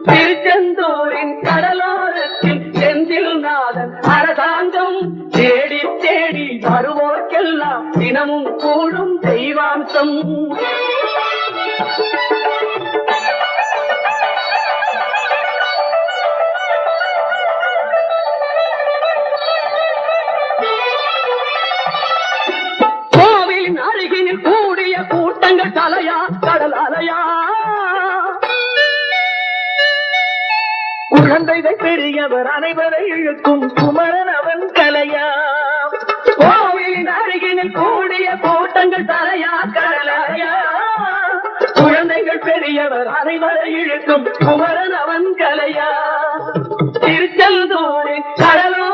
திருச்செந்தூரின் கடலோரத்தில் செந்தில் நாதன் அரசாங்கம் தேடி தேடி வருவோர்க்கெல்லாம் தினமும் கூடும் தெய்வாம்சம். கோவிலின் அருகினில் கூடிய கூட்டங்கள் தலையா கடல் அலையா, குழந்தைகள் பெரியவர் அனைவரை இழுக்கும் குமரன் அவன் கலையா. கோவிலின் அருகினில் கூடிய கூட்டங்கள் தலையா கடலையா, குழந்தைகள் பெரியவர் அனைவரை இழுக்கும் குமரன் அவன் கலையா. திருச்செந்தூரின் கடலோ